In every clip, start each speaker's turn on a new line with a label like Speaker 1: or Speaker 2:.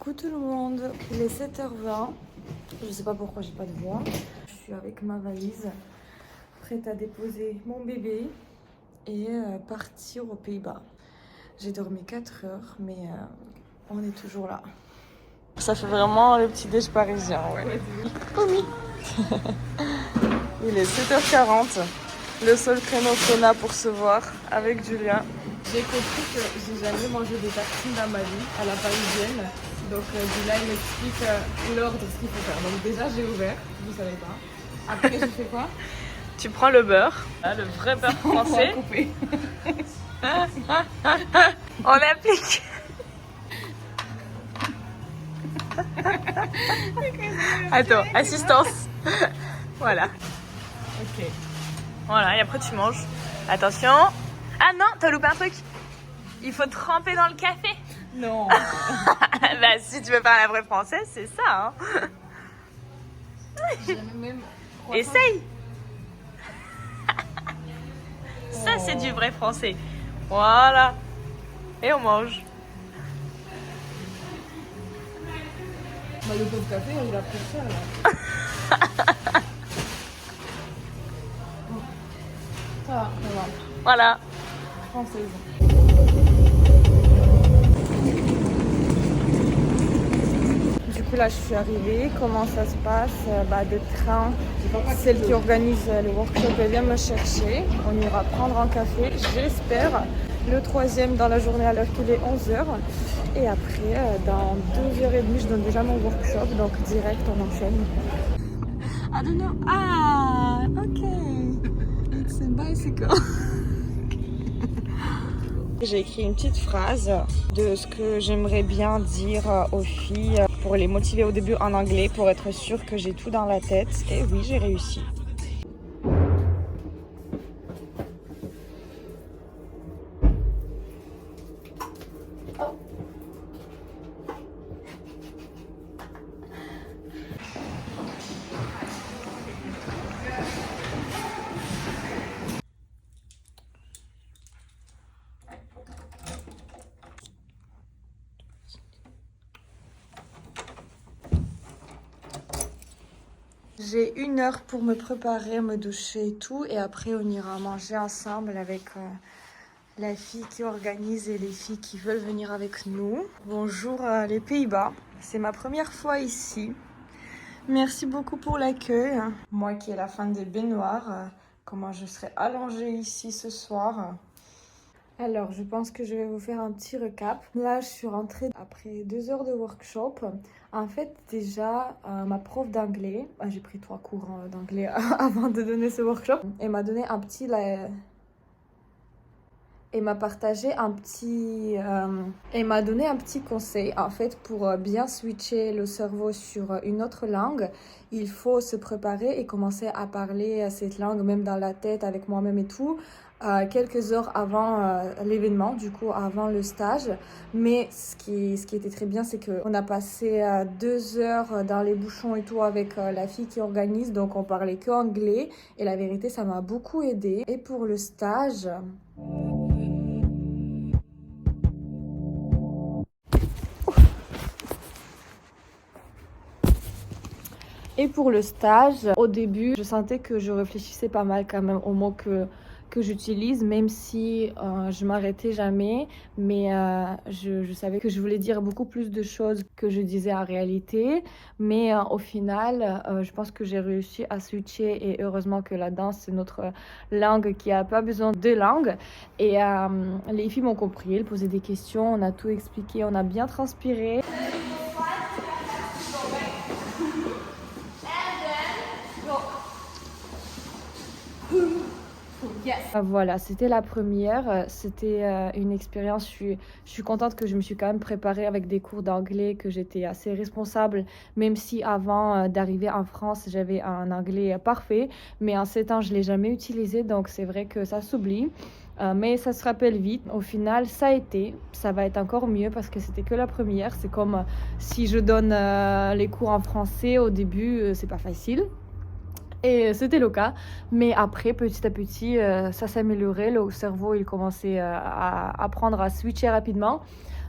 Speaker 1: Coucou tout le monde, il est 7h20, je sais pas pourquoi j'ai pas de voix. Je suis avec ma valise, prête à déposer mon bébé et partir aux Pays-Bas. J'ai dormi 4 heures, mais on est toujours là. Ça fait vraiment le petit déj parisien, ouais. Oui. Il est 7h40, le seul créneau qu'on a pour se voir avec Julien. J'ai compris que j'ai jamais mangé des tartines dans ma vie à la parisienne. Donc Julien il m'explique l'ordre, ce qu'il faut faire. Donc déjà j'ai ouvert, vous savez pas. Après je fais quoi? Tu prends le beurre, le vrai beurre français. On applique. Attends, assistance. Voilà. Ok. Voilà, et après tu manges. Attention. Ah non, t'as loupé un truc. Il faut tremper dans le café. Non. Bah si tu veux parler un vrai français, c'est ça. Hein. Même... Essaye. Ça c'est du vrai français. Voilà. Et on mange. Bah, le pauvre café, il a pris ça là. Ça va. Voilà. Française. Du coup là je suis arrivée, comment ça se passe? De train, celle qui organise le workshop elle vient me chercher, on ira prendre un café, j'espère, le troisième dans la journée à l'heure qu'il est 11h. Et après, dans 2h30, je donne déjà mon workshop, donc direct on enchaîne. I don't know. Ah, ok. It's a bicycle. J'ai écrit une petite phrase de ce que j'aimerais bien dire aux filles pour les motiver au début en anglais, pour être sûre que j'ai tout dans la tête. Et oui, j'ai réussi. J'ai 1 heure pour me préparer, me doucher et tout. Et après, on ira manger ensemble avec la fille qui organise et les filles qui veulent venir avec nous. Bonjour les Pays-Bas. C'est ma première fois ici. Merci beaucoup pour l'accueil. Moi qui ai la fan des baignoires, comment je serai allongée ici ce soir. Alors, je pense que je vais vous faire un petit recap. Là, je suis rentrée après 2 heures de workshop. En fait, déjà, ma prof d'anglais, j'ai pris 3 cours d'anglais avant de donner ce workshop, elle m'a donné un petit... Elle m'a partagé un petit... elle m'a donné un petit conseil. En fait, pour bien switcher le cerveau sur une autre langue, il faut se préparer et commencer à parler cette langue, même dans la tête, avec moi-même et tout, quelques heures avant l'événement, du coup avant le stage. Mais ce qui était très bien, c'est qu'on a passé 2 heures dans les bouchons et tout avec la fille qui organise, donc on parlait que anglais et la vérité ça m'a beaucoup aidé. Et pour le stage... Et pour le stage, au début, je sentais que je réfléchissais pas mal quand même aux mots que j'utilise, même si je m'arrêtais jamais. Mais je savais que je voulais dire beaucoup plus de choses que je disais en réalité. Mais au final, je pense que j'ai réussi à switcher. Et heureusement que la danse, c'est notre langue qui a pas besoin de langue. Et les filles m'ont compris, elles posaient des questions, on a tout expliqué, on a bien transpiré. Yes. Voilà, c'était la première. C'était une expérience. Je suis contente que je me suis quand même préparée avec des cours d'anglais, que j'étais assez responsable, même si avant d'arriver en France, j'avais un anglais parfait. Mais en 7 ans, je ne l'ai jamais utilisé, donc c'est vrai que ça s'oublie. Mais ça se rappelle vite. Au final, ça va être encore mieux parce que c'était que la première. C'est comme si je donne les cours en français au début, c'est pas facile. Et c'était le cas, mais après, petit à petit, ça s'améliorait. Le cerveau, il commençait à apprendre à switcher rapidement.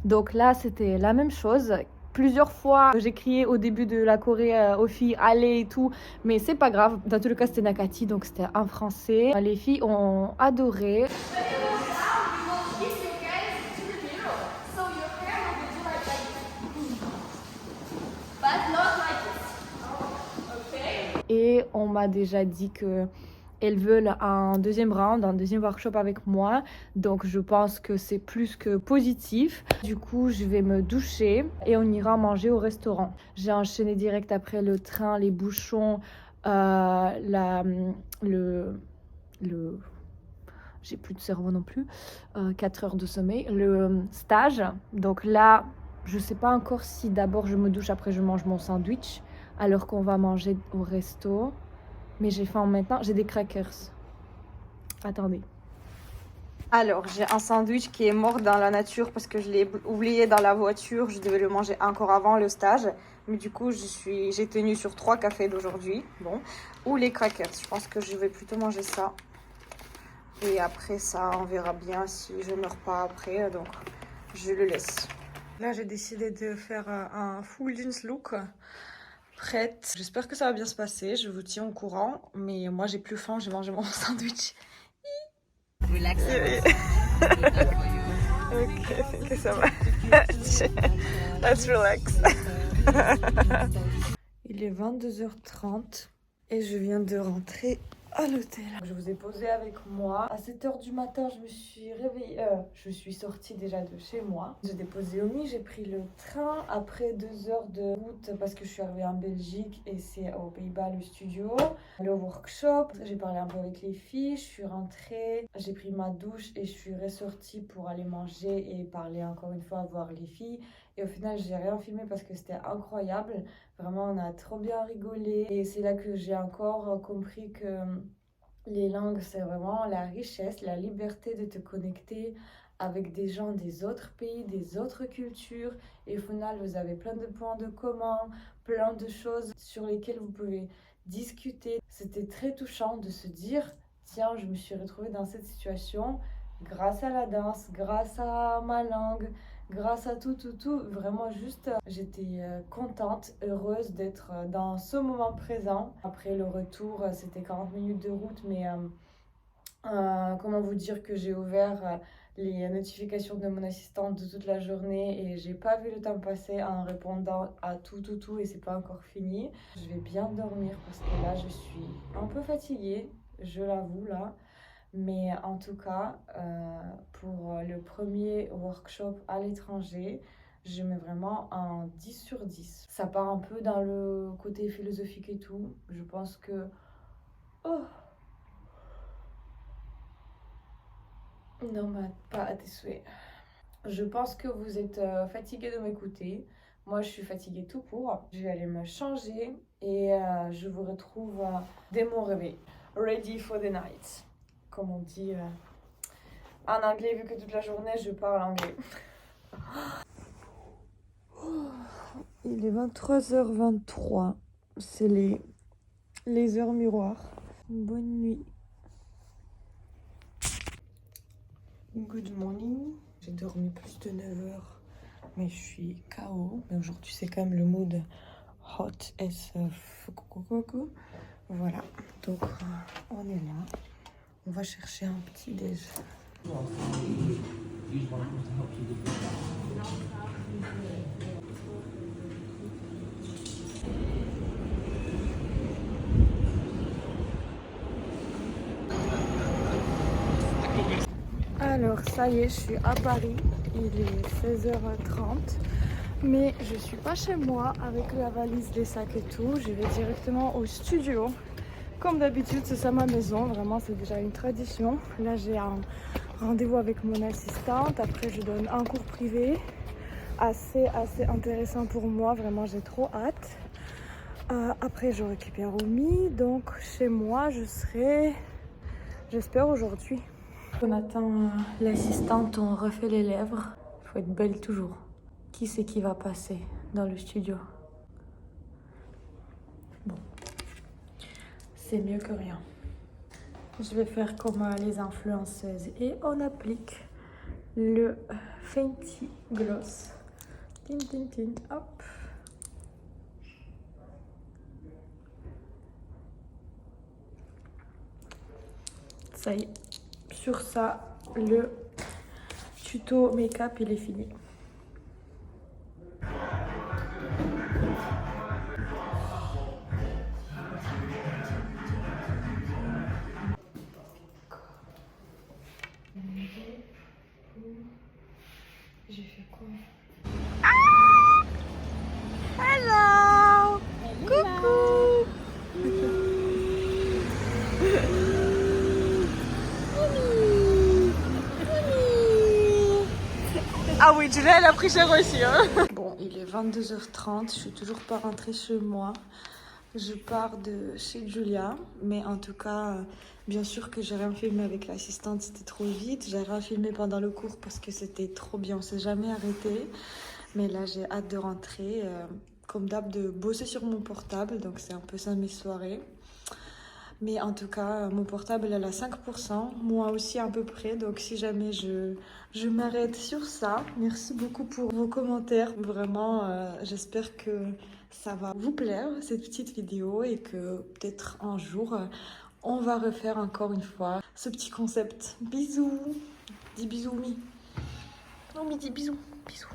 Speaker 1: Donc là, c'était la même chose. Plusieurs fois, j'ai crié au début de la Corée aux filles allez et tout, mais c'est pas grave. Dans tous les cas, c'était Nakati, donc c'était en français. Les filles ont adoré. Et on m'a déjà dit que elles veulent un deuxième round, un deuxième workshop avec moi. Donc je pense que c'est plus que positif. Du coup, je vais me doucher et on ira manger au restaurant. J'ai enchaîné direct après le train, les bouchons, j'ai plus de cerveau non plus, 4 heures de sommeil, le stage. Donc là, je sais pas encore si d'abord je me douche, après je mange mon sandwich, alors qu'on va manger au resto. Mais j'ai faim maintenant, j'ai des crackers. Attendez. Alors, j'ai un sandwich qui est mort dans la nature parce que je l'ai oublié dans la voiture. Je devais le manger encore avant le stage. Mais du coup, j'ai tenu sur 3 cafés d'aujourd'hui. Bon. Ou les crackers. Je pense que je vais plutôt manger ça. Et après ça, on verra bien si je meurs pas après. Donc, je le laisse. Là, j'ai décidé de faire un full jeans look. Prête. J'espère que ça va bien se passer. Je vous tiens au courant. Mais moi, j'ai plus faim. J'ai mangé mon sandwich.
Speaker 2: Relax.
Speaker 1: Ok, ça va. Let's relax. Il est 22h30 et je viens de rentrer à l'hôtel. Je vous ai posé avec moi. À 7h du matin, je me suis réveillée. Je suis sortie déjà de chez moi. J'ai déposé Omi, j'ai pris le train. Après 2 heures de route, parce que je suis arrivée en Belgique et c'est aux Pays-Bas le studio. Le workshop, j'ai parlé un peu avec les filles. Je suis rentrée, j'ai pris ma douche et je suis ressortie pour aller manger et parler encore une fois, voir les filles. Et au final, j'ai rien filmé parce que c'était incroyable. Vraiment, on a trop bien rigolé. Et c'est là que j'ai encore compris que les langues, c'est vraiment la richesse, la liberté de te connecter avec des gens des autres pays, des autres cultures. Et au final, vous avez plein de points de commun, plein de choses sur lesquelles vous pouvez discuter. C'était très touchant de se dire, tiens, je me suis retrouvée dans cette situation grâce à la danse, grâce à ma langue, grâce à tout, vraiment juste, j'étais contente, heureuse d'être dans ce moment présent. Après le retour, c'était 40 minutes de route, mais comment vous dire que j'ai ouvert les notifications de mon assistante de toute la journée et j'ai pas vu le temps passer en répondant à tout et c'est pas encore fini. Je vais bien dormir parce que là, je suis un peu fatiguée, je l'avoue là. Mais en tout cas, pour le premier workshop à l'étranger, je mets vraiment un 10 sur 10. Ça part un peu dans le côté philosophique et tout. Je pense que... Oh non, mais pas à tes souhaits. Je pense que vous êtes fatigué de m'écouter. Moi, je suis fatiguée tout court. Je vais aller me changer et je vous retrouve dès mon réveil. Ready for the night, comme on dit en anglais, vu que toute la journée je parle anglais. Il est 23h23. C'est les heures miroirs. Bonne nuit. Good morning. J'ai dormi plus de 9 heures, mais je suis KO. Mais aujourd'hui, c'est quand même le mood hot as fuck. Voilà. Donc, on est là. On va chercher un petit déj. Alors ça y est, je suis à Paris, il est 16h30, mais je suis pas chez moi avec la valise, les sacs et tout, je vais directement au studio. Comme d'habitude, c'est ça ma maison, vraiment c'est déjà une tradition. Là j'ai un rendez-vous avec mon assistante, après je donne un cours privé, assez intéressant pour moi, vraiment j'ai trop hâte. Après je récupère Omi, donc chez moi je serai, j'espère aujourd'hui. On attend l'assistante, on refait les lèvres. Il faut être belle toujours. Qui c'est qui va passer dans le studio? Bon, c'est mieux que rien. Je vais faire comme les influenceuses et on applique le Fenty Gloss. Tin, tin, tin. Hop. Ça y est. Sur ça, le tuto make-up, il est fini. J'ai fait quoi? Hello! Coucou! Ah oui, Julia, elle a pris cher aussi. Hein. Bon, il est 22h30, je suis toujours pas rentrée chez moi. Je pars de chez Julia, mais en tout cas, bien sûr que j'ai rien filmé avec l'assistante, c'était trop vite. J'ai rien filmé pendant le cours parce que c'était trop bien, on s'est jamais arrêté. Mais là, j'ai hâte de rentrer, comme d'hab, de bosser sur mon portable, donc c'est un peu ça mes soirées. Mais en tout cas, mon portable, elle a 5%, moi aussi à peu près. Donc si jamais je m'arrête sur ça, merci beaucoup pour vos commentaires. Vraiment, j'espère que ça va vous plaire, cette petite vidéo, et que peut-être un jour, on va refaire encore une fois ce petit concept. Bisous. Dis bisous, Mi. Non, Mi, dis bisous. Bisous.